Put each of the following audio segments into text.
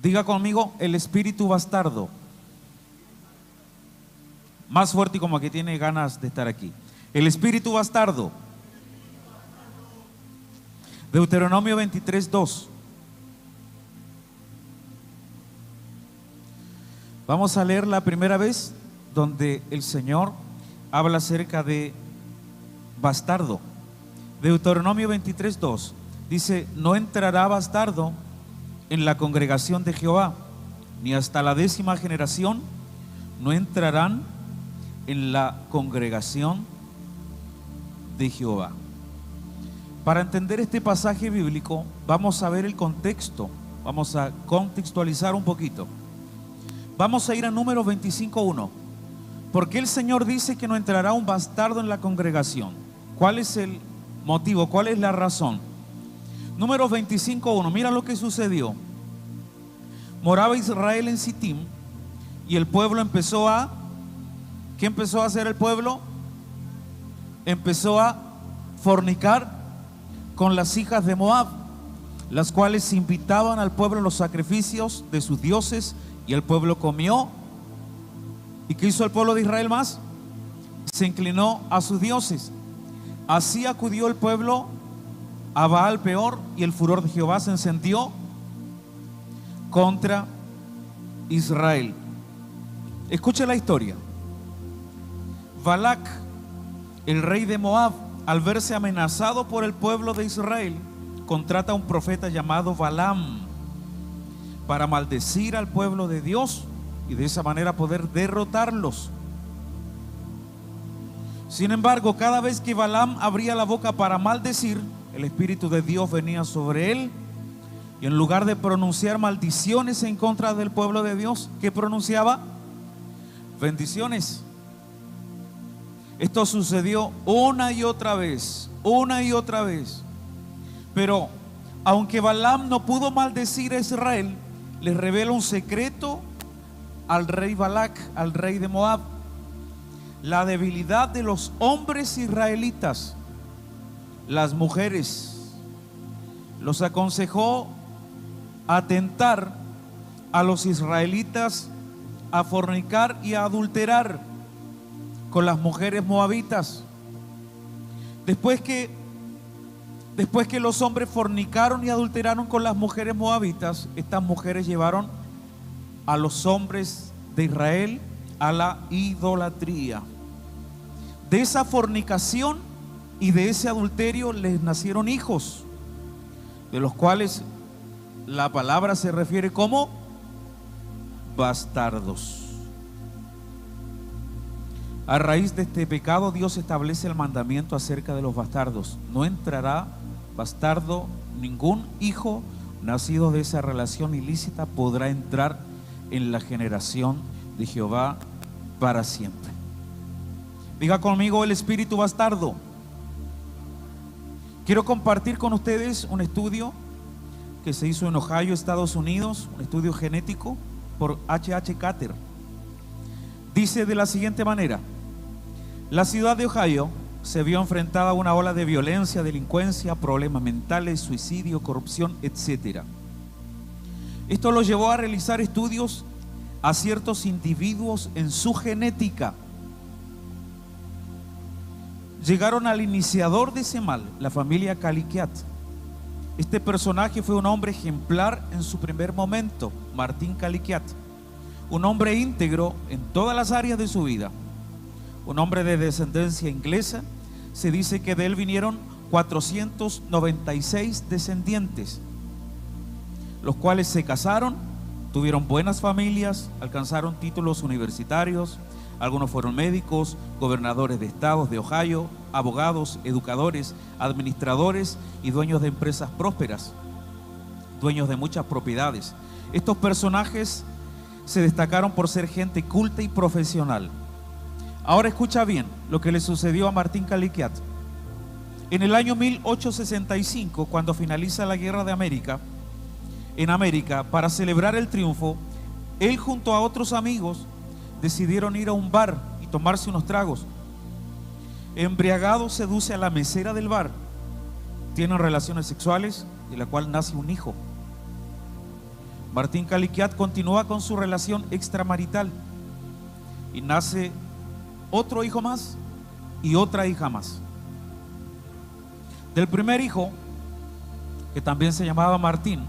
Diga conmigo, el espíritu bastardo. Más fuerte y como que tiene ganas de estar aquí. El espíritu bastardo. Deuteronomio 23:2. Vamos a leer la primera vez donde el Señor habla acerca de bastardo. Deuteronomio 23:2 dice: no entrará bastardo en la congregación de Jehová, ni hasta la 10ª generación no entrarán en la congregación de Jehová. Para entender este pasaje bíblico, vamos a ver el contexto, vamos a contextualizar un poquito. Vamos a ir a Números 25:1. ¿Por qué el Señor dice que no entrará un bastardo en la congregación? ¿Cuál es el motivo? ¿Cuál es la razón? Números 25:1. Mira lo que sucedió. Moraba Israel en Sittim y el pueblo empezó a... ¿Qué empezó a hacer el pueblo? Empezó a fornicar con las hijas de Moab, las cuales invitaban al pueblo a los sacrificios de sus dioses, y el pueblo comió. ¿Y qué hizo el pueblo de Israel más? Se inclinó a sus dioses. Así acudió el pueblo a Baal Peor, y el furor de Jehová se encendió contra Israel. Escuche la historia. Balac, el rey de Moab, al verse amenazado por el pueblo de Israel, contrata a un profeta llamado Balaam para maldecir al pueblo de Dios y de esa manera poder derrotarlos. Sin embargo, cada vez que Balaam abría la boca para maldecir, el Espíritu de Dios venía sobre él, y en lugar de pronunciar maldiciones en contra del pueblo de Dios, ¿qué pronunciaba? Bendiciones. Esto sucedió una y otra vez, Pero aunque Balaam no pudo maldecir a Israel, le revela un secreto al rey Balac, al rey de Moab: la debilidad de los hombres israelitas, las mujeres. Los aconsejó atentar a los israelitas a fornicar y a adulterar con las mujeres moabitas. Después que los hombres fornicaron y adulteraron con las mujeres moabitas, estas mujeres llevaron a los hombres de Israel a la idolatría. De esa fornicación y de ese adulterio les nacieron hijos, de los cuales la palabra se refiere como bastardos. A raíz de este pecado, Dios establece el mandamiento acerca de los bastardos: no entrará bastardo, ningún hijo nacido de esa relación ilícita podrá entrar en la generación de Jehová para siempre. Diga conmigo, el espíritu bastardo. Quiero compartir con ustedes un estudio que se hizo en Ohio, Estados Unidos, un estudio genético por H.H. Carter. Dice de la siguiente manera: la ciudad de Ohio se vio enfrentada a una ola de violencia, delincuencia, problemas mentales, suicidio, corrupción, etc. Esto lo llevó a realizar estudios a ciertos individuos en su genética. Llegaron al iniciador de ese mal, la familia Caliquiat. Este personaje fue un hombre ejemplar en su primer momento, Martín Caliquiat, un hombre íntegro en todas las áreas de su vida, un hombre de descendencia inglesa. Se dice que de él vinieron 496 descendientes, los cuales se casaron, tuvieron buenas familias, alcanzaron títulos universitarios. Algunos fueron médicos, gobernadores de estados de Ohio, abogados, educadores, administradores y dueños de empresas prósperas, dueños de muchas propiedades. Estos personajes se destacaron por ser gente culta y profesional. Ahora escucha bien lo que le sucedió a Martín Caliquiat. En el año 1865, cuando finaliza la guerra de América, en América, para celebrar el triunfo, él junto a otros amigos decidieron ir a un bar y tomarse unos tragos. Embriagado, seduce a la mesera del bar, tienen relaciones sexuales, de la cual nace un hijo. Martín Caliquiat continúa con su relación extramarital y nace otro hijo más y otra hija más. Del primer hijo, que también se llamaba Martín,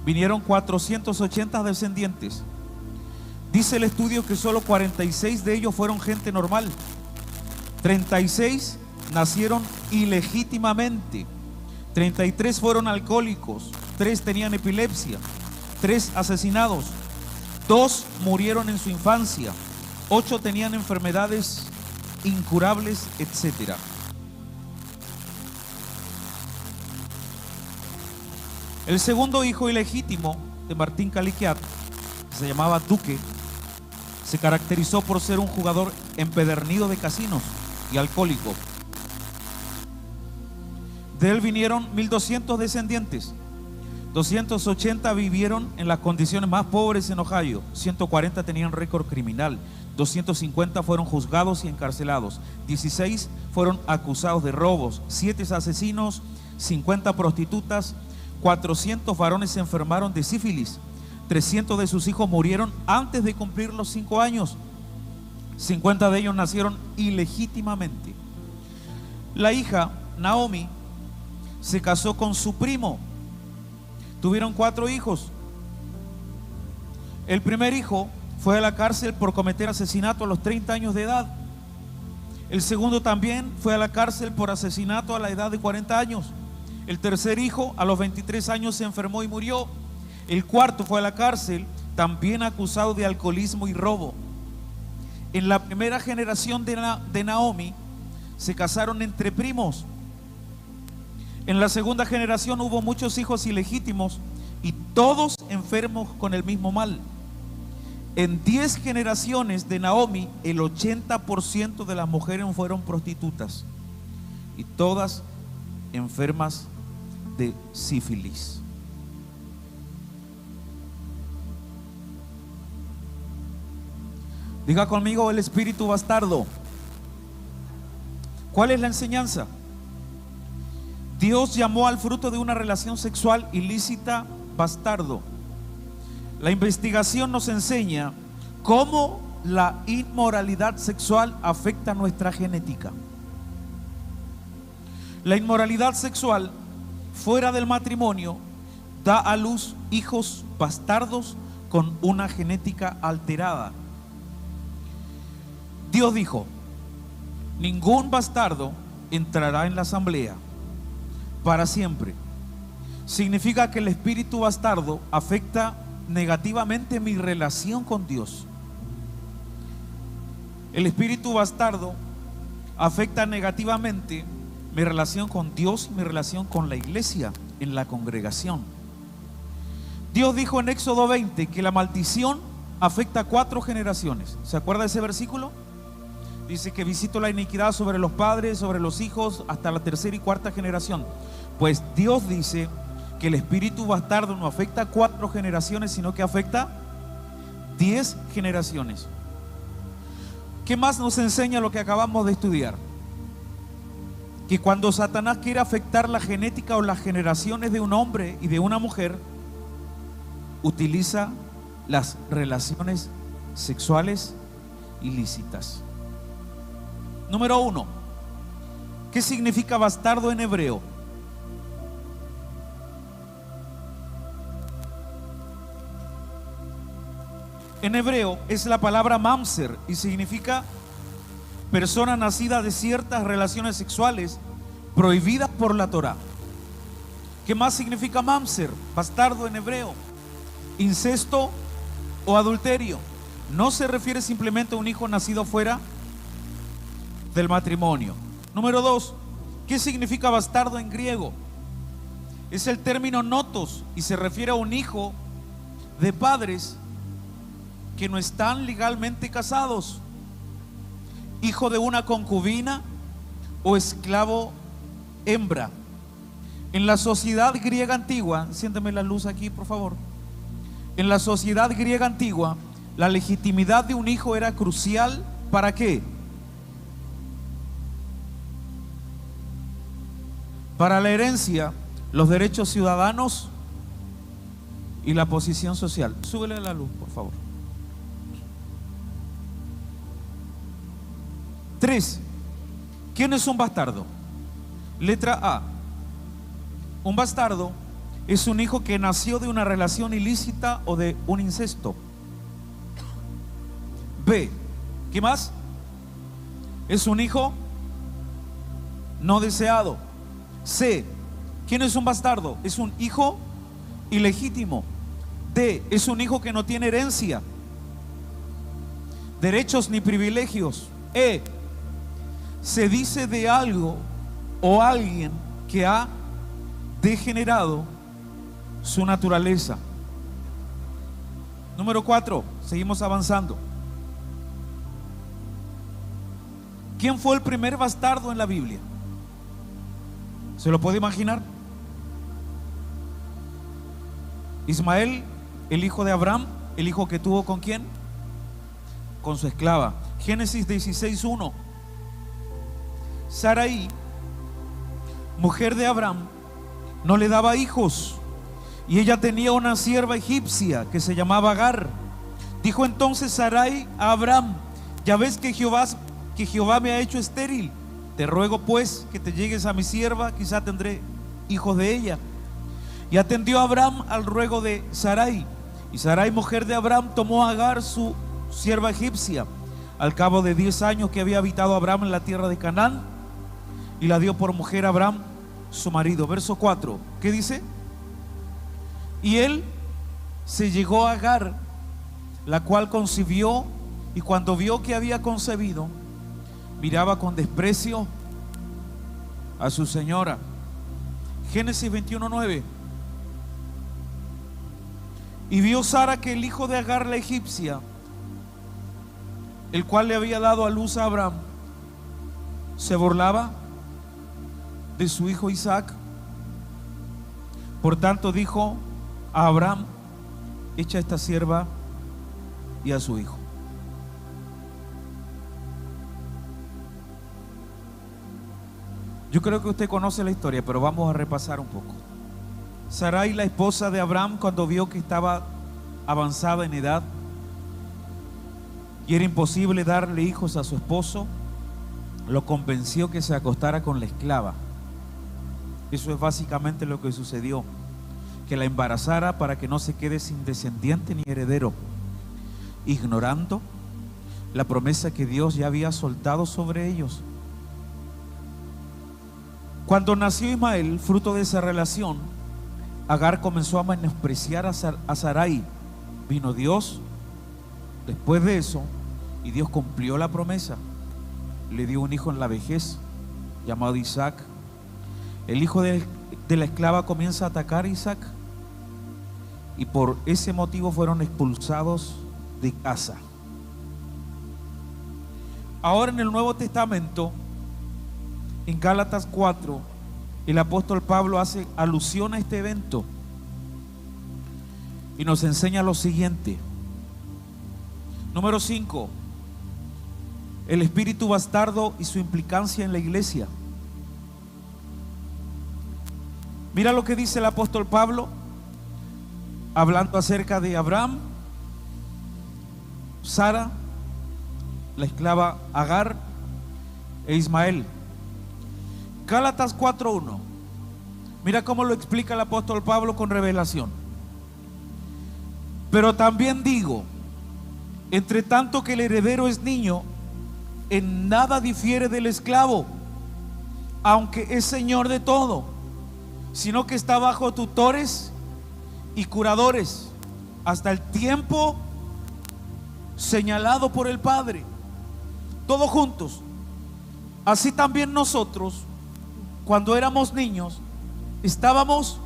vinieron 480 descendientes. Dice el estudio que solo 46 de ellos fueron gente normal. 36 nacieron ilegítimamente. 33 fueron alcohólicos. 3 tenían epilepsia. 3 asesinados. 2 murieron en su infancia. 8 tenían enfermedades incurables, etc. El segundo hijo ilegítimo de Martín Caliquiat, que se llamaba Duque, se caracterizó por ser un jugador empedernido de casinos y alcohólico. De él vinieron 1200 descendientes. 280 vivieron en las condiciones más pobres en Ohio. 140 tenían récord criminal. 250 fueron juzgados y encarcelados. 16 fueron acusados de robos. 7 asesinos, 50 prostitutas. 400 varones se enfermaron de sífilis. 300 de sus hijos murieron antes de cumplir los 5 años. 50 de ellos nacieron ilegítimamente. La hija, Naomi, se casó con su primo. Tuvieron 4 hijos. El primer hijo fue a la cárcel por cometer asesinato a los 30 años de edad. El segundo también fue a la cárcel por asesinato a la edad de 40 años. El tercer hijo a los 23 años se enfermó y murió. El cuarto fue a la cárcel también acusado de alcoholismo y robo. En la primera generación de Naomi se casaron entre primos. En la segunda generación hubo muchos hijos ilegítimos y todos enfermos con el mismo mal. En 10 generaciones de Naomi, el 80% de las mujeres fueron prostitutas y todas enfermas de sífilis. Diga conmigo: el espíritu bastardo. ¿Cuál es la enseñanza? Dios llamó al fruto de una relación sexual ilícita bastardo. La investigación nos enseña cómo la inmoralidad sexual afecta nuestra genética. La inmoralidad sexual fuera del matrimonio da a luz hijos bastardos con una genética alterada. Dios dijo: ningún bastardo entrará en la asamblea para siempre. Significa que el espíritu bastardo afecta negativamente mi relación con Dios. El espíritu bastardo afecta negativamente mi relación con Dios y mi relación con la iglesia en la congregación. Dios dijo en Éxodo 20 que la maldición afecta a 4 generaciones. ¿Se acuerda de ese versículo? Dice que visito la iniquidad sobre los padres, sobre los hijos, hasta la 3ª y 4ª generación. Pues Dios dice que el espíritu bastardo no afecta a 4 generaciones, sino que afecta 10 generaciones. ¿Qué más nos enseña lo que acabamos de estudiar? Que cuando Satanás quiere afectar la genética o las generaciones de un hombre y de una mujer, utiliza las relaciones sexuales ilícitas. Número 1. ¿Qué significa bastardo en hebreo? En hebreo es la palabra mamzer y significa persona nacida de ciertas relaciones sexuales prohibidas por la Torá. ¿Qué más significa mamzer? Bastardo en hebreo: incesto o adulterio. No se refiere simplemente a un hijo nacido fuera del matrimonio. Número 2. ¿Qué significa bastardo en griego? Es el término notos y se refiere a un hijo de padres que no están legalmente casados, hijo de una concubina o esclavo hembra. En la sociedad griega antigua, siénteme la luz aquí por favor. En la sociedad griega antigua, la legitimidad de un hijo era crucial. ¿Para qué? Para la herencia, los derechos ciudadanos y la posición social. Súbele a la luz, por favor. 3. ¿Quién es un bastardo? Letra A. Un bastardo es un hijo que nació de una relación ilícita o de un incesto. B. ¿Qué más? Es un hijo no deseado. C. ¿Quién es un bastardo? Es un hijo ilegítimo. D. Es un hijo que no tiene herencia, derechos ni privilegios. E. Se dice de algo o alguien que ha degenerado su naturaleza. Número 4. Seguimos avanzando. ¿Quién fue el primer bastardo en la Biblia? ¿Se lo puede imaginar? Ismael, el hijo de Abraham, el hijo que tuvo ¿con quién? Con su esclava. Génesis 16:1. Sarai, mujer de Abraham, no le daba hijos, y ella tenía una sierva egipcia que se llamaba Agar. Dijo entonces Sarai a Abraham: ya ves que Jehová me ha hecho estéril. Te ruego pues que te llegues a mi sierva, quizá tendré hijos de ella. Y atendió Abraham al ruego de Sarai. Y Sarai, mujer de Abraham, tomó a Agar, su sierva egipcia, al cabo de 10 años que había habitado Abraham en la tierra de Canaán, y la dio por mujer a Abraham, su marido. Verso 4, ¿qué dice? Y él se llegó a Agar, la cual concibió, y cuando vio que había concebido, miraba con desprecio a su señora. Génesis 21:9. Y vio Sara que el hijo de Agar la egipcia, el cual le había dado a luz a Abraham, se burlaba de su hijo Isaac. Por tanto dijo a Abraham: echa a esta sierva y a su hijo. Yo creo que usted conoce la historia, pero vamos a repasar un poco. Sarai, la esposa de Abraham, cuando vio que estaba avanzada en edad y era imposible darle hijos a su esposo, lo convenció que se acostara con la esclava. Eso es básicamente lo que sucedió, que la embarazara para que no se quede sin descendiente ni heredero, ignorando la promesa que Dios ya había soltado sobre ellos. Cuando nació Ismael, fruto de esa relación, Agar comenzó a menospreciar a Sarai. Vino Dios después de eso, y Dios cumplió la promesa. Le dio un hijo en la vejez, llamado Isaac. El hijo de la esclava comienza a atacar a Isaac, y por ese motivo fueron expulsados de casa. Ahora en el Nuevo Testamento, en Gálatas 4, el apóstol Pablo hace alusión a este evento y nos enseña lo siguiente. Número 5, el espíritu bastardo y su implicancia en la iglesia. Mira lo que dice el apóstol Pablo, hablando acerca de Abraham, Sara, la esclava Agar e Ismael. Gálatas 4:1. Mira cómo lo explica el apóstol Pablo con revelación. Pero también digo, entre tanto que el heredero es niño, en nada difiere del esclavo, aunque es señor de todo, sino que está bajo tutores y curadores hasta el tiempo señalado por el Padre. Todos juntos. Así también nosotros, cuando éramos niños, estábamos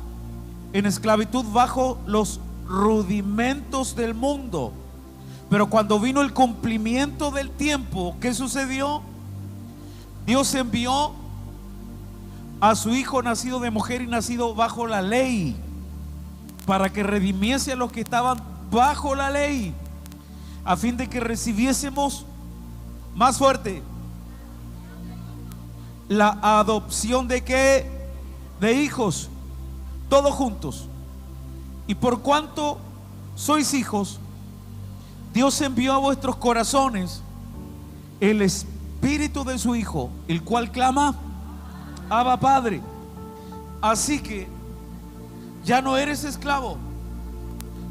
en esclavitud bajo los rudimentos del mundo. Pero cuando vino el cumplimiento del tiempo, ¿qué sucedió? Dios envió a su hijo nacido de mujer y nacido bajo la ley, para que redimiese a los que estaban bajo la ley, a fin de que recibiésemos, más fuerte, la adopción de ¿qué? De hijos. Todos juntos. Y por cuanto sois hijos, Dios envió a vuestros corazones el Espíritu de su Hijo, el cual clama: Abba, Padre. Así que ya no eres esclavo,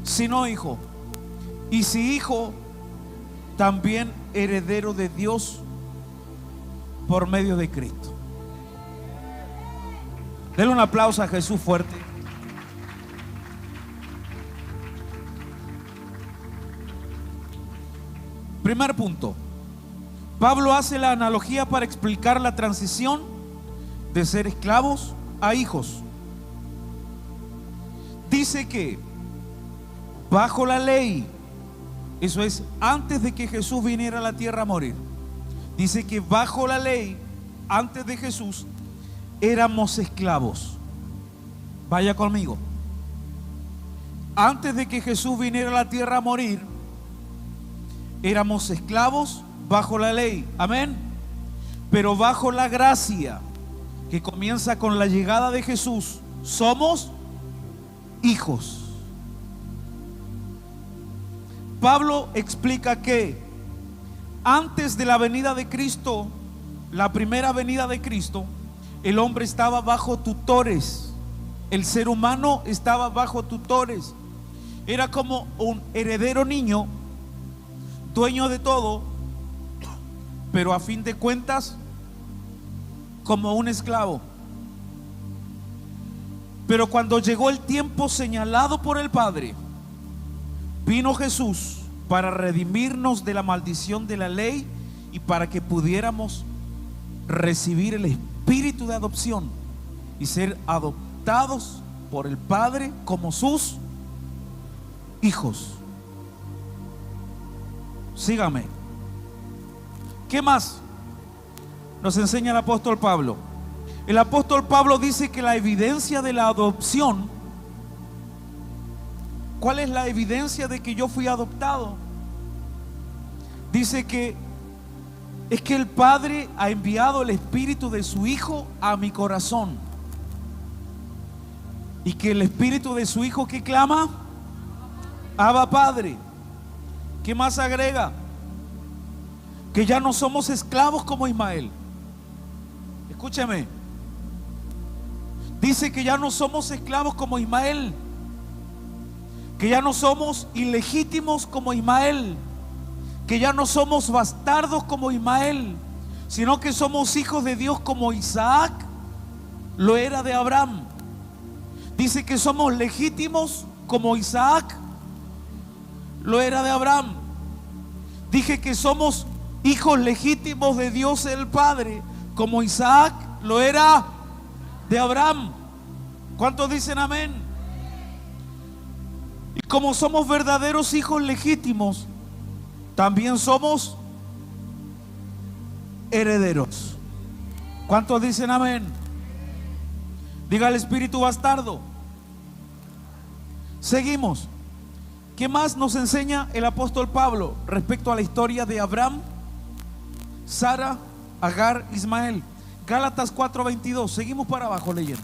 sino hijo. Y si hijo, también heredero de Dios por medio de Cristo. Denle un aplauso a Jesús fuerte. Primer punto. Pablo hace la analogía para explicar la transición de ser esclavos a hijos. Dice que bajo la ley, eso es antes de que Jesús viniera a la tierra a morir, dice que bajo la ley, antes de Jesús, éramos esclavos. Vaya conmigo. Antes de que Jesús viniera a la tierra a morir, éramos esclavos bajo la ley. Amén. Pero bajo la gracia, que comienza con la llegada de Jesús, somos hijos. Pablo explica que antes de la venida de Cristo, la primera venida de Cristo, el hombre estaba bajo tutores. El ser humano estaba bajo tutores. Era como un heredero niño, dueño de todo, pero a fin de cuentas como un esclavo. Pero cuando llegó el tiempo señalado por el Padre, vino Jesús para redimirnos de la maldición de la ley y para que pudiéramos recibir el espíritu de adopción y ser adoptados por el Padre como sus hijos. Sígame. ¿Qué más nos enseña el apóstol Pablo? El apóstol Pablo dice que la evidencia de la adopción, ¿cuál es la evidencia de que yo fui adoptado? Dice que es que el Padre ha enviado el espíritu de su Hijo a mi corazón, y que el espíritu de su Hijo, que clama: Abba, Padre. ¿Qué más agrega? Que ya no somos esclavos como Ismael. Escúcheme. Dice que ya no somos esclavos como Ismael, que ya no somos ilegítimos como Ismael, que ya no somos bastardos como Ismael, sino que somos hijos de Dios como Isaac lo era de Abraham. Dice que somos legítimos como Isaac lo era de Abraham. Dije que somos hijos legítimos de Dios el Padre, como Isaac lo era de Abraham. ¿Cuántos dicen amén? Y como somos verdaderos hijos legítimos, también somos herederos. ¿Cuántos dicen amén? Diga el espíritu bastardo. Seguimos. ¿Qué más nos enseña el apóstol Pablo respecto a la historia de Abraham, Sara, Agar, Ismael? Gálatas 4:22. Seguimos para abajo leyendo.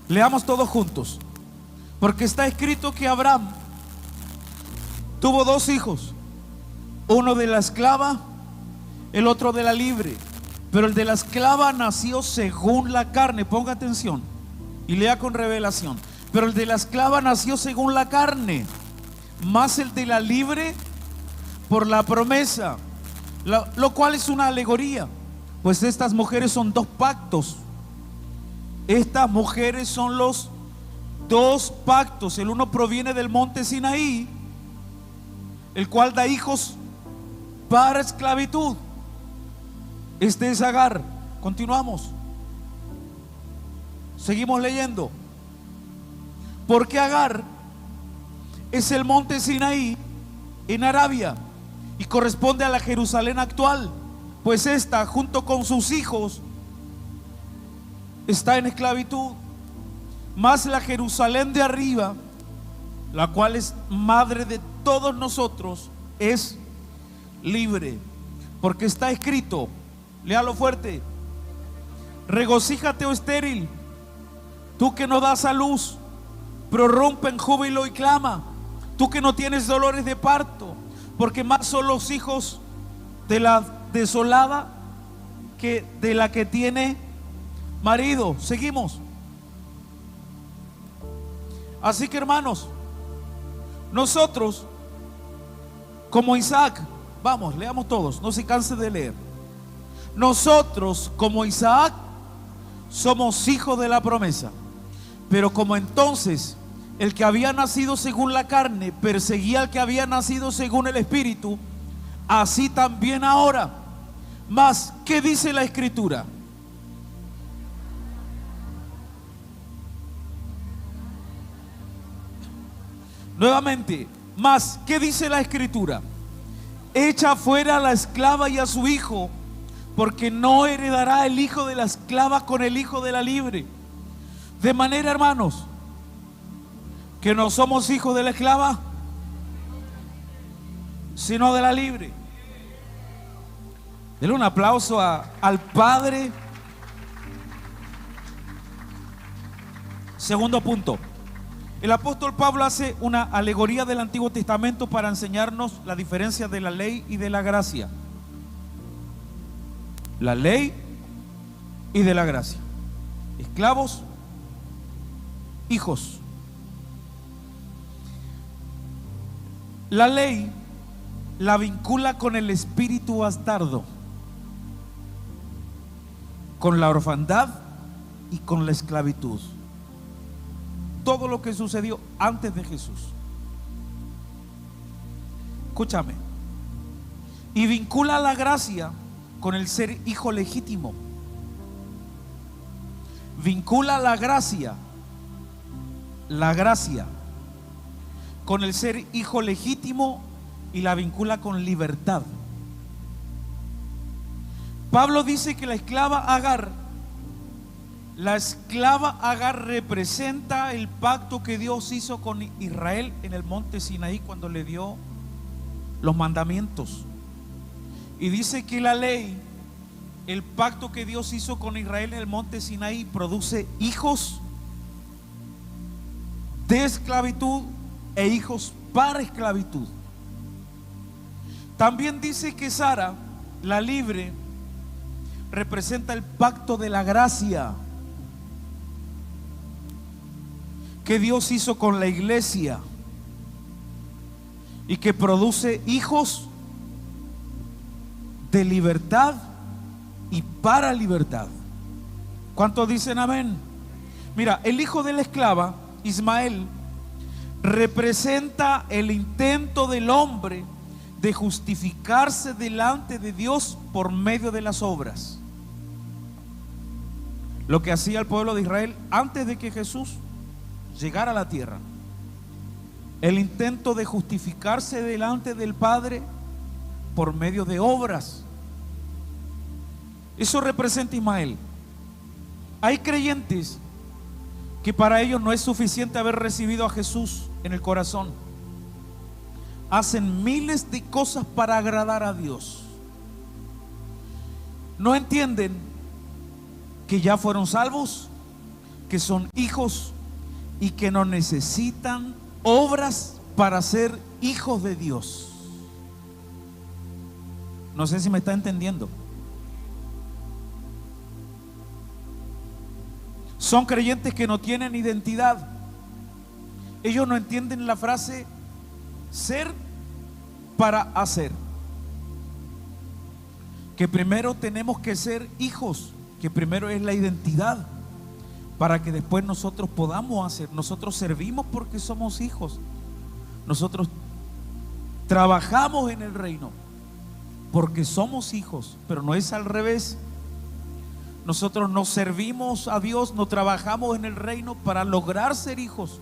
Leamos todos juntos. Porque está escrito que Abraham tuvo dos hijos, uno de la esclava, el otro de la libre. Pero el de la esclava nació según la carne. Ponga atención y lea con revelación. Pero el de la esclava nació según la carne, más el de la libre por la promesa, lo cual es una alegoría, pues estas mujeres son dos pactos. Estas mujeres son los dos pactos. El uno proviene del monte Sinaí, el cual da hijos para esclavitud. Este es Agar. Continuamos. Seguimos leyendo. Porque Agar es el monte Sinaí en Arabia y corresponde a la Jerusalén actual, pues esta, junto con sus hijos, está en esclavitud. Mas la Jerusalén de arriba, la cual es madre de todos nosotros, es libre, porque está escrito: Léalo fuerte. Regocíjate, oh estéril, tú que no das a luz, prorrumpe en júbilo y clama, tú que no tienes dolores de parto, porque más son los hijos de la desolada que de la que tiene marido. Seguimos. Así que, hermanos, nosotros como Isaac, vamos, leamos todos, no se canse de leer. Nosotros como Isaac somos hijos de la promesa. Pero como entonces el que había nacido según la carne perseguía al que había nacido según el Espíritu, así también ahora. Mas, ¿qué dice la Escritura? Nuevamente, mas, ¿qué dice la Escritura? Echa fuera a la esclava y a su hijo, porque no heredará el hijo de la esclava con el hijo de la libre. De manera, hermanos, que no somos hijos de la esclava, sino de la libre. Denle un aplauso al Padre. Segundo punto. El apóstol Pablo hace una alegoría del Antiguo Testamento para enseñarnos la diferencia de la ley y de la gracia. La ley y de la gracia. Esclavos, hijos. La ley la vincula con el espíritu bastardo, con la orfandad y con la esclavitud. Todo lo que sucedió antes de Jesús. Escúchame. Y vincula la gracia con el ser hijo legítimo. Vincula la gracia con el ser hijo legítimo y la vincula con libertad. Pablo dice que la esclava Agar representa el pacto que Dios hizo con Israel en el monte Sinaí cuando le dio los mandamientos. Y dice que la ley, el pacto que Dios hizo con Israel en el monte Sinaí, produce hijos de esclavitud e hijos para esclavitud. También dice que Sara, la libre, representa el pacto de la gracia que Dios hizo con la iglesia y que produce hijos de libertad y para libertad. ¿Cuántos dicen amén? Mira, el hijo de la esclava, Ismael, representa el intento del hombre de justificarse delante de Dios por medio de las obras. Lo que hacía el pueblo de Israel antes de que Jesús llegara a la tierra. El intento de justificarse delante del Padre por medio de obras. Eso representa Ismael. Hay creyentes que para ellos no es suficiente haber recibido a Jesús en el corazón. Hacen miles de cosas para agradar a Dios. No entienden que ya fueron salvos, que son hijos y que no necesitan obras para ser hijos de Dios. No sé si me está entendiendo. Son creyentes que no tienen identidad. Ellos no entienden la frase ser para hacer. Que primero tenemos que ser hijos, que primero es la identidad, para que después nosotros podamos hacer. Nosotros servimos porque somos hijos. Nosotros trabajamos en el reino porque somos hijos, pero no es al revés. Nosotros no servimos a Dios, no trabajamos en el reino para lograr ser hijos,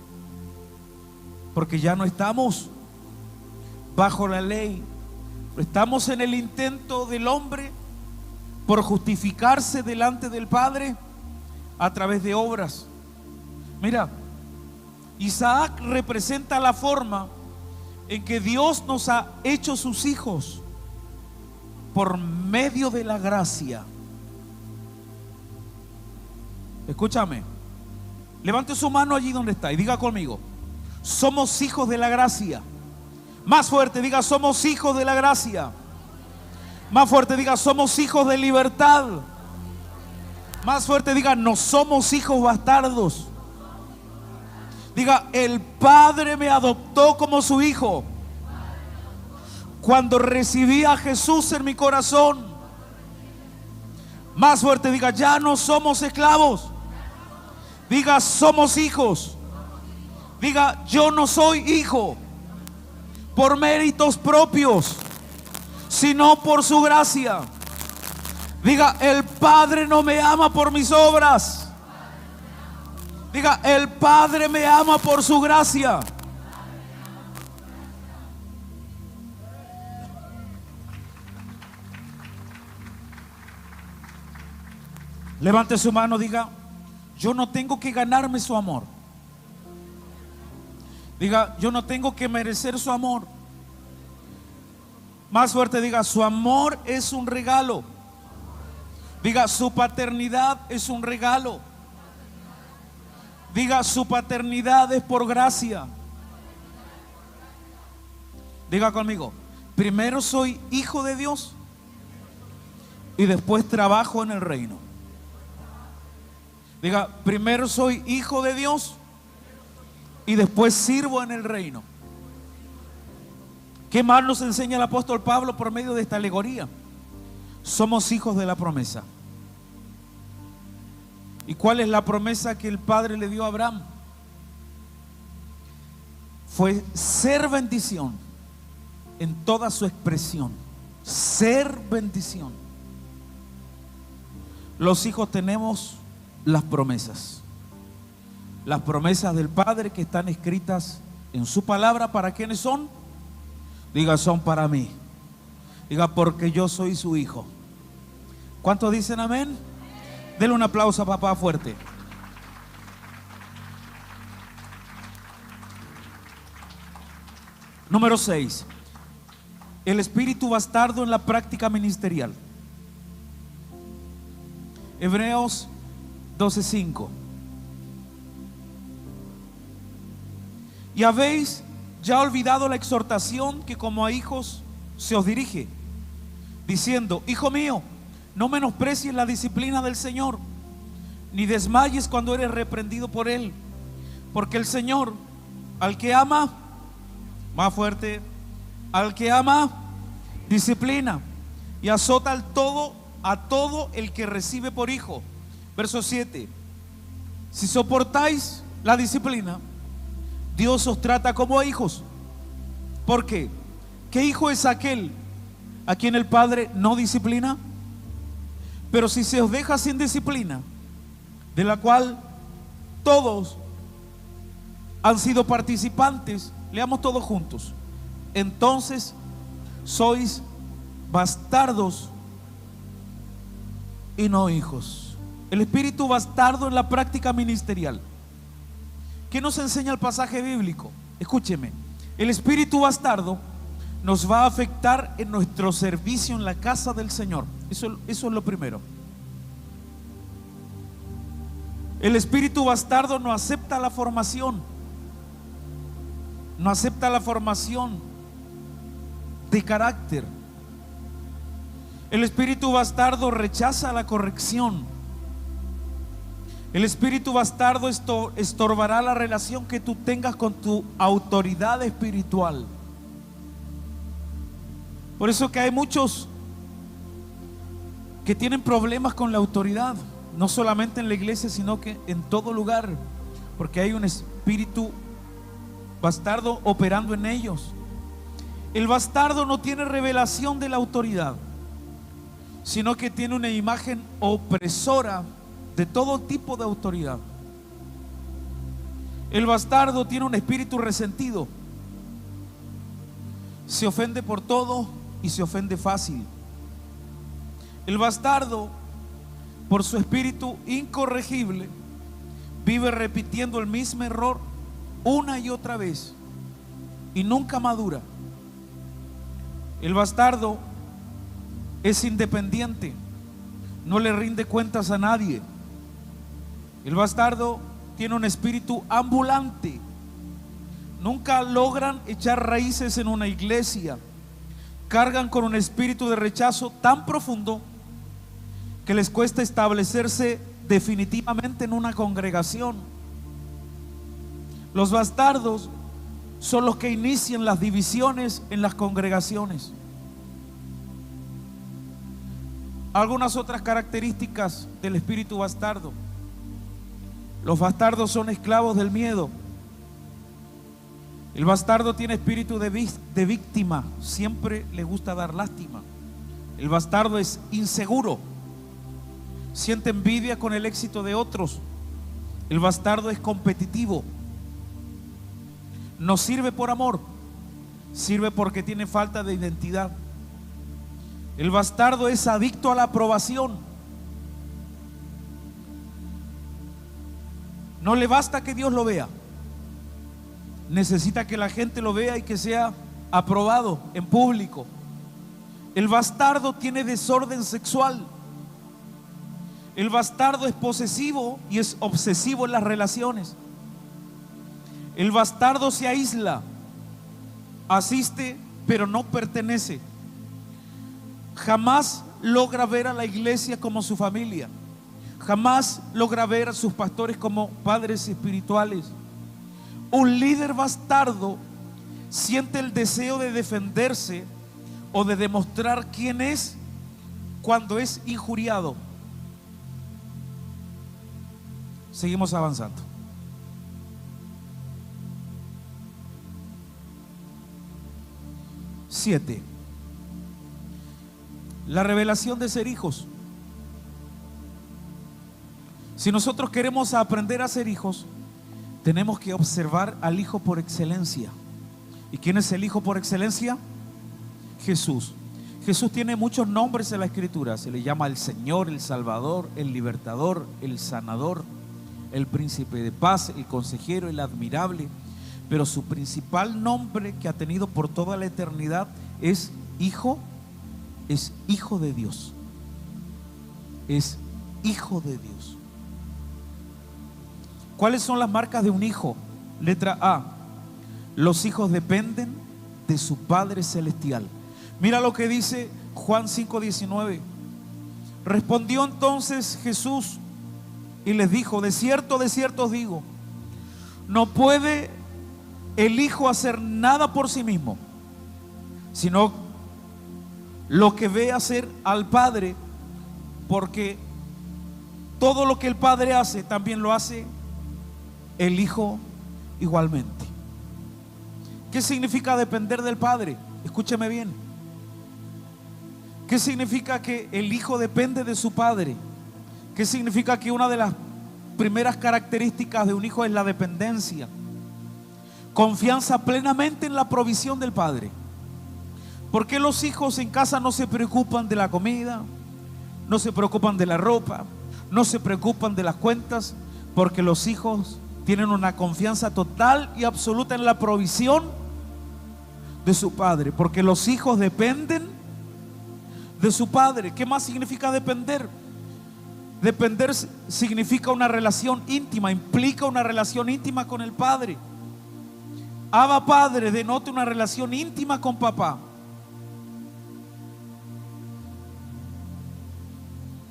porque ya no estamos bajo la ley. Estamos en el intento del hombre por justificarse delante del Padre a través de obras. Mira, Isaac representa la forma en que Dios nos ha hecho sus hijos por medio de la gracia. Escúchame. Levante su mano allí donde está y diga conmigo: somos hijos de la gracia. Más fuerte, diga: somos hijos de la gracia. Más fuerte, diga: somos hijos de libertad. Más fuerte, diga: no somos hijos bastardos. Diga: el Padre me adoptó como su hijo cuando recibí a Jesús en mi corazón. Más fuerte, diga: ya no somos esclavos. Diga: somos hijos. Diga: yo no soy hijo por méritos propios, sino por su gracia. Diga: el Padre no me ama por mis obras. Diga: el Padre me ama por su gracia. Levante su mano, diga: yo no tengo que ganarme su amor. Diga: yo no tengo que merecer su amor. Más fuerte, diga: su amor es un regalo. Diga: su paternidad es un regalo. Diga: su paternidad es por gracia. Diga conmigo: primero soy hijo de Dios y después trabajo en el reino. Diga: primero soy hijo de Dios y después sirvo en el reino. ¿Qué más nos enseña el apóstol Pablo por medio de esta alegoría? Somos hijos de la promesa. ¿Y cuál es la promesa que el Padre le dio a Abraham? Fue ser bendición en toda su expresión. Ser bendición. Los hijos tenemos las promesas. Las promesas del Padre que están escritas en su palabra. ¿Para quiénes son? Diga: son para mí. Diga: porque yo soy su hijo. ¿Cuántos dicen amén? Denle un aplauso a papá fuerte. Número 6. El espíritu bastardo en la práctica ministerial. Hebreos 12:5. Y habéis ya olvidado la exhortación que como a hijos se os dirige, diciendo: hijo mío, no menosprecies la disciplina del Señor, ni desmayes cuando eres reprendido por Él, porque el Señor al que ama, más fuerte, al que ama, disciplina y azota a todo el que recibe por hijo. Verso 7. Si soportáis la disciplina, Dios os trata como a hijos. ¿Por qué? ¿Qué hijo es aquel a quien el Padre no disciplina? Pero si se os deja sin disciplina, de la cual todos han sido participantes, leamos todos juntos, entonces sois bastardos y no hijos. El espíritu bastardo en la práctica ministerial. ¿Qué nos enseña el pasaje bíblico? Escúcheme, el espíritu bastardo nos va a afectar en nuestro servicio en la casa del Señor. Eso es lo primero. El espíritu bastardo no acepta la formación. No acepta la formación de carácter. El espíritu bastardo rechaza la corrección. El espíritu bastardo estorbará la relación que tú tengas con tu autoridad espiritual. Por eso que hay muchos que tienen problemas con la autoridad, no solamente en la iglesia, sino que en todo lugar, porque hay un espíritu bastardo operando en ellos. El bastardo no tiene revelación de la autoridad, sino que tiene una imagen opresora de todo tipo de autoridad. El bastardo tiene un espíritu resentido, se ofende por todo y se ofende fácil. El bastardo, por su espíritu incorregible, vive repitiendo el mismo error una y otra vez y nunca madura. El bastardo es independiente, no le rinde cuentas a nadie. El bastardo tiene un espíritu ambulante. Nunca logran echar raíces en una iglesia. Cargan con un espíritu de rechazo tan profundo que les cuesta establecerse definitivamente en una congregación. Los bastardos son los que inician las divisiones en las congregaciones. Algunas otras características del espíritu bastardo: los bastardos son esclavos del miedo. El bastardo tiene espíritu de víctima, siempre le gusta dar lástima. El bastardo es inseguro, siente envidia con el éxito de otros. El bastardo es competitivo. No sirve por amor, sirve porque tiene falta de identidad. El bastardo es adicto a la aprobación. No le basta que Dios lo vea, necesita que la gente lo vea y que sea aprobado en público. El bastardo tiene desorden sexual. El bastardo es posesivo y es obsesivo en las relaciones. El bastardo se aísla, asiste pero no pertenece. Jamás logra ver a la iglesia como su familia. Jamás logra ver a sus pastores como padres espirituales. Un líder bastardo siente el deseo de defenderse o de demostrar quién es cuando es injuriado. Seguimos avanzando. Siete, la revelación de ser hijos. Si nosotros queremos aprender a ser hijos, tenemos que observar al hijo por excelencia. ¿Y quién es el hijo por excelencia? Jesús. Jesús tiene muchos nombres en la escritura. Se le llama el Señor, el Salvador, el Libertador, el Sanador, el Príncipe de Paz, el Consejero, el Admirable. Pero su principal nombre que ha tenido por toda la eternidad es Hijo de Dios. Es Hijo de Dios. ¿Cuáles son las marcas de un hijo? Letra A: los hijos dependen de su Padre Celestial. Mira lo que dice Juan 5:19. Respondió entonces Jesús y les dijo: de cierto os digo, no puede el Hijo hacer nada por sí mismo, sino lo que ve hacer al Padre, porque todo lo que el Padre hace también lo hace el Hijo igualmente. ¿Qué significa depender del Padre? Escúcheme bien. ¿Qué significa que el Hijo depende de su Padre? ¿Qué significa que una de las primeras características de un hijo es la dependencia? Confianza plenamente en la provisión del Padre. ¿Por qué los hijos en casa no se preocupan de la comida? No se preocupan de la ropa, no se preocupan de las cuentas, porque los hijos tienen una confianza total y absoluta en la provisión de su Padre, porque los hijos dependen de su Padre. ¿Qué más significa depender? Depender significa una relación íntima, implica una relación íntima con el Padre. Abba Padre denota una relación íntima con papá.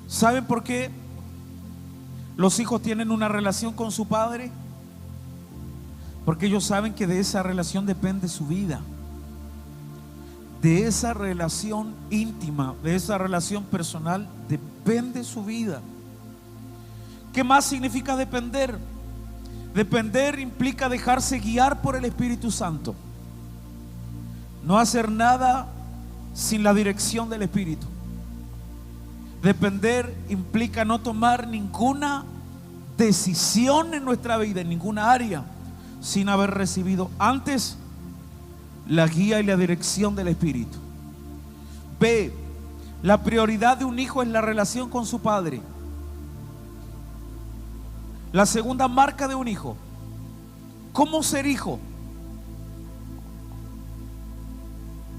¿Saben por qué los hijos tienen una relación con su padre? Porque ellos saben que de esa relación depende su vida. De esa relación íntima, de esa relación personal, depende su vida. ¿Qué más significa depender? Depender implica dejarse guiar por el Espíritu Santo. No hacer nada sin la dirección del Espíritu. Depender implica no tomar ninguna decisión en nuestra vida, en ninguna área, sin haber recibido antes la guía y la dirección del Espíritu. B, la prioridad de un hijo es la relación con su padre. La segunda marca de un hijo. ¿Cómo ser hijo?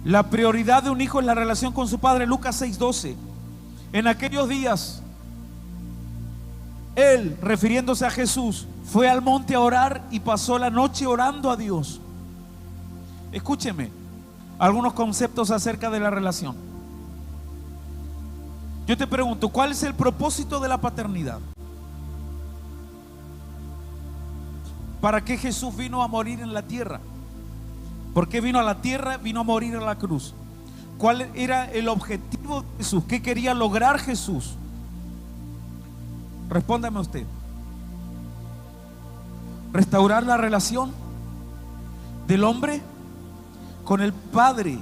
La prioridad de un hijo es la relación con su padre. Lucas 6:12. En aquellos días, él, refiriéndose a Jesús, fue al monte a orar y pasó la noche orando a Dios. Escúcheme, algunos conceptos acerca de la relación. Yo te pregunto, ¿cuál es el propósito de la paternidad? ¿Para qué Jesús vino a morir en la tierra? ¿Por qué vino a la tierra? Vino a morir en la cruz. ¿Cuál era el objetivo de Jesús? ¿Qué quería lograr Jesús? Respóndame usted. Restaurar la relación del hombre con el Padre.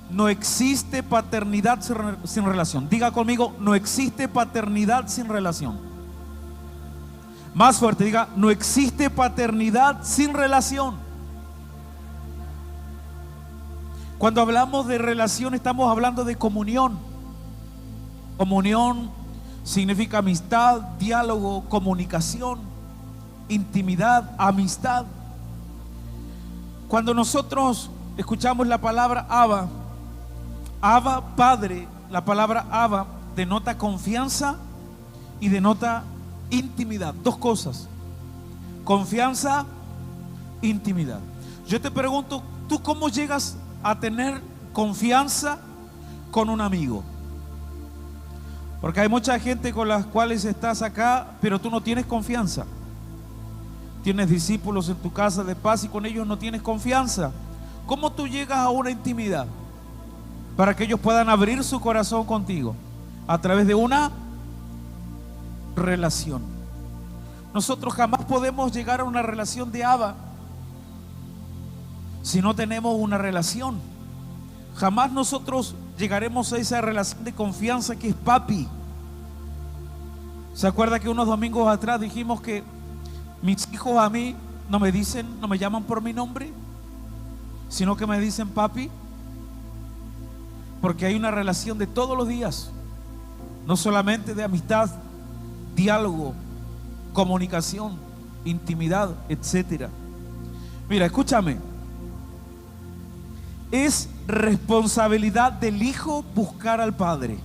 No existe paternidad sin relación. Diga conmigo, no existe paternidad sin relación. Más fuerte, diga, no existe paternidad sin relación. Cuando hablamos de relación estamos hablando de comunión. Comunión significa amistad, diálogo, comunicación, intimidad, amistad. Cuando nosotros escuchamos la palabra Abba, Abba, Padre, la palabra Abba denota confianza y denota intimidad. Dos cosas: confianza, intimidad. Yo te pregunto, ¿tú cómo llegas a tener confianza con un amigo? Porque hay mucha gente con las cuales estás acá, pero tú no tienes confianza. Tienes discípulos en tu casa de paz y con ellos no tienes confianza. ¿Cómo tú llegas a una intimidad para que ellos puedan abrir su corazón contigo? A través de una relación. Nosotros jamás podemos llegar a una relación de Abba si no tenemos una relación. Jamás nosotros llegaremos a esa relación de confianza que es papi. ¿Se acuerda que unos domingos atrás dijimos que mis hijos a mí no me dicen, no me llaman por mi nombre, sino que me dicen papi? Porque hay una relación de todos los días, no solamente de amistad, diálogo, comunicación, intimidad, etcétera. Mira, escúchame. Es responsabilidad del hijo buscar al padre.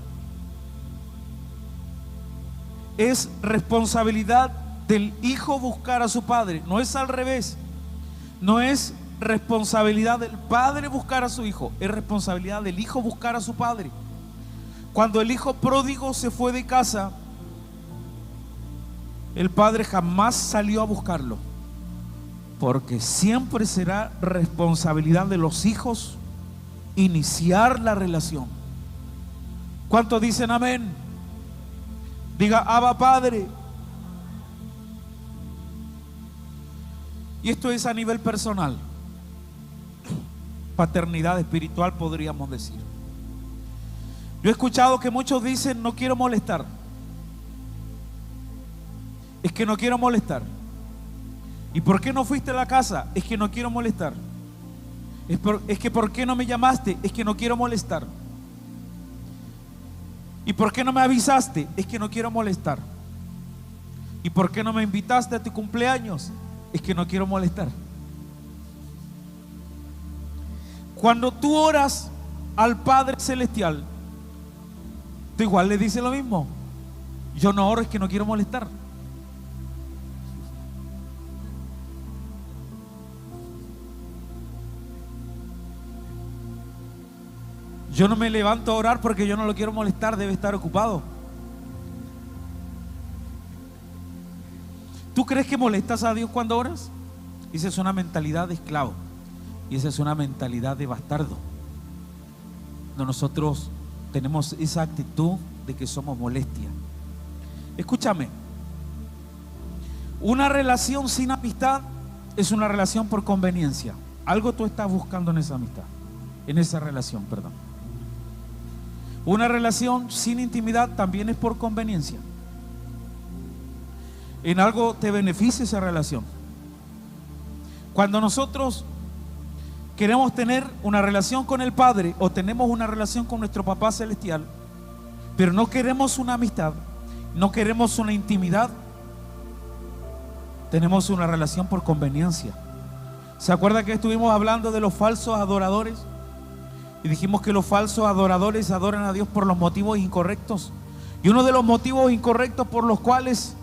Es responsabilidad del hijo buscar a su padre. No es al revés. No es responsabilidad del padre buscar a su hijo. Es responsabilidad del hijo buscar a su padre. Cuando el hijo pródigo se fue de casa, el padre jamás salió a buscarlo, porque siempre será responsabilidad de los hijos iniciar la relación. ¿Cuántos dicen amén? Diga Abba Padre. Y esto es a nivel personal. Paternidad espiritual, podríamos decir. Yo he escuchado que muchos dicen: no quiero molestar. Es que no quiero molestar. ¿Y por qué no fuiste a la casa? Es que no quiero molestar. Es que ¿por qué no me llamaste? Es que no quiero molestar. ¿Y por qué no me avisaste? Es que no quiero molestar. ¿Y por qué no me invitaste a tu cumpleaños? Es que no quiero molestar. Cuando tú oras al Padre Celestial, tú igual le dices lo mismo: yo no oro, es que no quiero molestar. Yo no me levanto a orar porque yo no lo quiero molestar, debe estar ocupado. ¿Tú crees que molestas a Dios cuando oras? Esa es una mentalidad de esclavo. Y esa es una mentalidad de bastardo. Nosotros tenemos esa actitud de que somos molestia. Escúchame. Una relación sin amistad es una relación por conveniencia. Algo tú estás buscando en esa amistad, en esa relación, perdón. Una relación sin intimidad también es por conveniencia. En algo te beneficia esa relación. Cuando nosotros queremos tener una relación con el Padre o tenemos una relación con nuestro Papá Celestial, pero no queremos una amistad, no queremos una intimidad, tenemos una relación por conveniencia. ¿Se acuerda que estuvimos hablando de los falsos adoradores? Y dijimos que los falsos adoradores adoran a Dios por los motivos incorrectos. Y uno de los motivos incorrectos por los cuales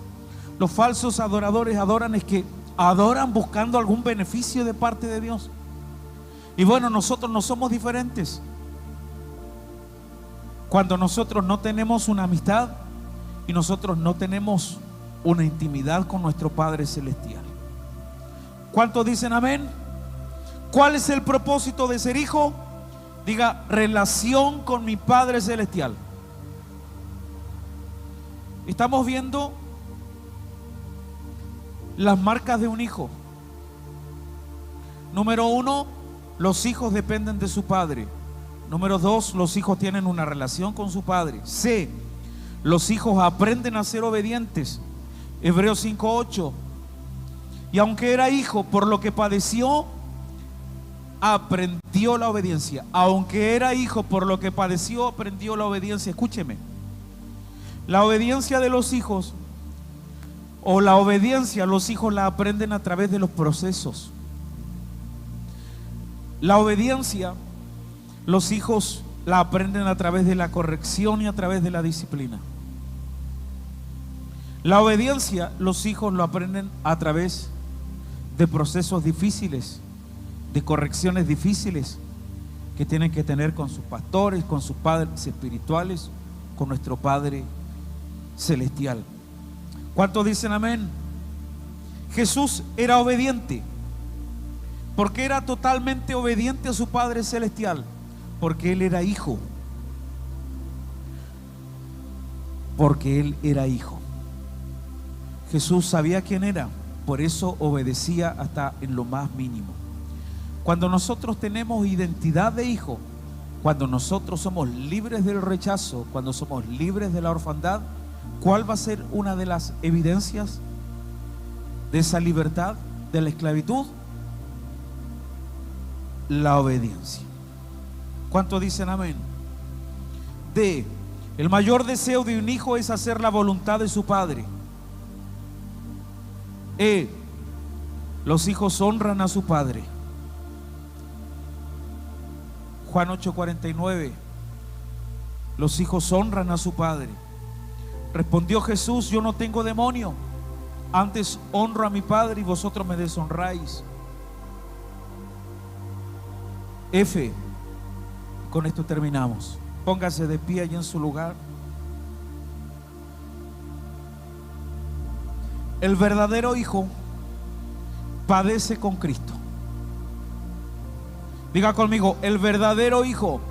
los falsos adoradores adoran es que adoran buscando algún beneficio de parte de Dios. Y bueno, nosotros no somos diferentes. Cuando nosotros no tenemos una amistad y nosotros no tenemos una intimidad con nuestro Padre Celestial. ¿Cuántos dicen amén? ¿Cuál es el propósito de ser hijo? Diga, relación con mi Padre Celestial. Estamos viendo las marcas de un hijo. Número 1, los hijos dependen de su padre. Número 2, los hijos tienen una relación con su padre. C, los hijos aprenden a ser obedientes. Hebreos 5:8. Y aunque era hijo, por lo que padeció, aprendió la obediencia. Aunque era hijo, por lo que padeció, aprendió la obediencia. Escúcheme. La obediencia de los hijos, o la obediencia, los hijos la aprenden a través de los procesos. La obediencia, los hijos la aprenden a través de la corrección y a través de la disciplina. La obediencia, los hijos lo aprenden a través de procesos difíciles, de correcciones difíciles que tienen que tener con sus pastores, con sus padres espirituales, con nuestro Padre Celestial. ¿Cuántos dicen amén? Jesús era obediente. ¿Por qué era totalmente obediente a su Padre Celestial? Porque Él era hijo. Porque Él era hijo. Jesús sabía quién era, por eso obedecía hasta en lo más mínimo. Cuando nosotros tenemos identidad de hijo, cuando nosotros somos libres del rechazo, cuando somos libres de la orfandad, ¿cuál va a ser una de las evidencias de esa libertad, de la esclavitud? La obediencia. ¿Cuántos dicen amén? D, el mayor deseo de un hijo es hacer la voluntad de su padre. E, los hijos honran a su padre. Juan 8:49, los hijos honran a su padre. Respondió Jesús, yo no tengo demonio, antes honro a mi Padre y vosotros me deshonráis. F, con esto terminamos. Póngase de pie allí en su lugar. El verdadero hijo padece con Cristo. Diga conmigo, el verdadero hijo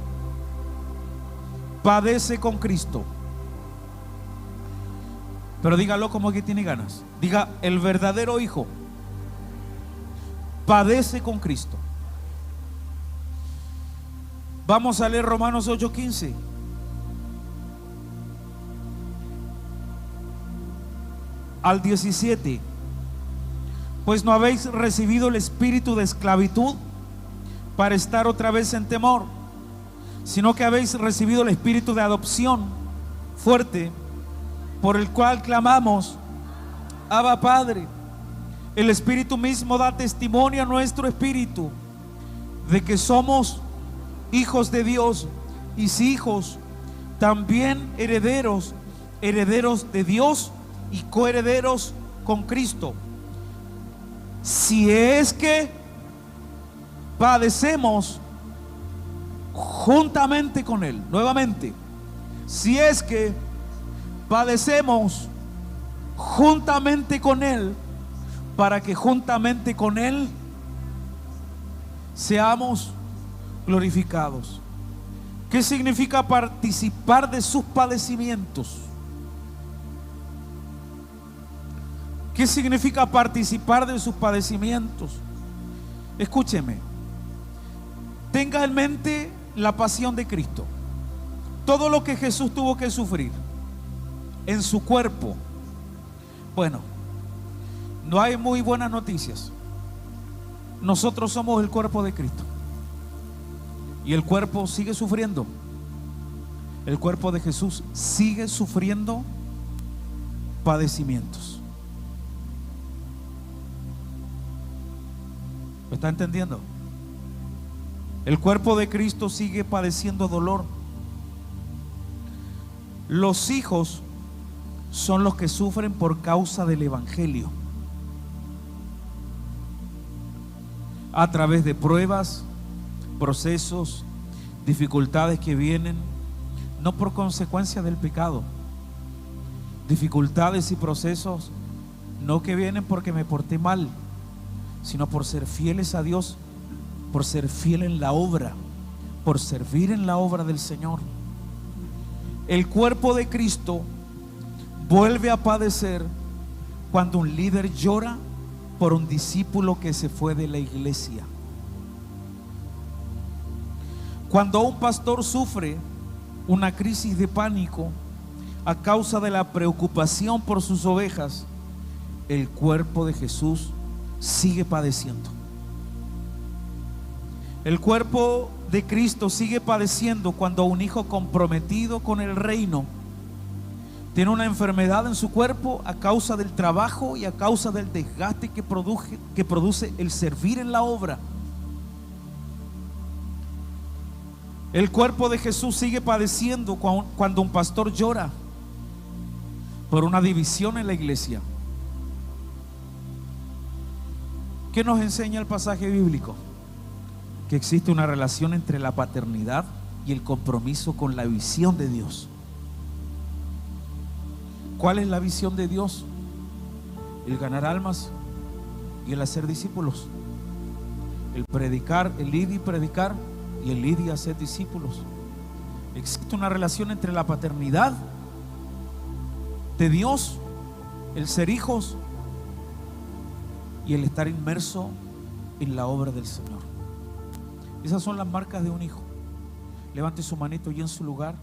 padece con Cristo. Pero dígalo como que tiene ganas. Diga, el verdadero hijo padece con Cristo. Vamos a leer Romanos 8:15. Al 17. Pues no habéis recibido el espíritu de esclavitud para estar otra vez en temor, sino que habéis recibido el espíritu de adopción fuerte, por el cual clamamos, Abba Padre. El Espíritu mismo da testimonio a nuestro espíritu de que somos hijos de Dios, y si hijos, también herederos, herederos de Dios y coherederos con Cristo, si es que padecemos juntamente con Él. Nuevamente, si es que padecemos juntamente con Él, para que juntamente con Él seamos glorificados. ¿Qué significa participar de sus padecimientos? ¿Qué significa participar de sus padecimientos? Escúcheme, tenga en mente la pasión de Cristo, todo lo que Jesús tuvo que sufrir en su cuerpo. Bueno, no hay muy buenas noticias. Nosotros somos el cuerpo de Cristo y el cuerpo sigue sufriendo. El cuerpo de Jesús sigue sufriendo padecimientos. ¿Lo está entendiendo? El cuerpo de Cristo sigue padeciendo dolor. Los hijos son los que sufren por causa del Evangelio, a través de pruebas, procesos, dificultades que vienen, no por consecuencia del pecado. Dificultades y procesos no que vienen porque me porté mal, sino por ser fieles a Dios, por ser fiel en la obra, por servir en la obra del Señor. El cuerpo de Cristo vuelve a padecer cuando un líder llora por un discípulo que se fue de la iglesia. Cuando un pastor sufre una crisis de pánico a causa de la preocupación por sus ovejas, el cuerpo de Jesús sigue padeciendo. El cuerpo de Cristo sigue padeciendo cuando un hijo comprometido con el reino tiene una enfermedad en su cuerpo a causa del trabajo y a causa del desgaste que produce el servir en la obra. El cuerpo de Jesús sigue padeciendo cuando un pastor llora por una división en la iglesia. ¿Qué nos enseña el pasaje bíblico? Que existe una relación entre la paternidad y el compromiso con la visión de Dios. ¿Cuál es la visión de Dios? El ganar almas y el hacer discípulos. El predicar, el ir y predicar, y el ir y hacer discípulos. Existe una relación entre la paternidad de Dios, el ser hijos, y el estar inmerso en la obra del Señor. Esas son las marcas de un hijo. Levante su manito y en su lugar.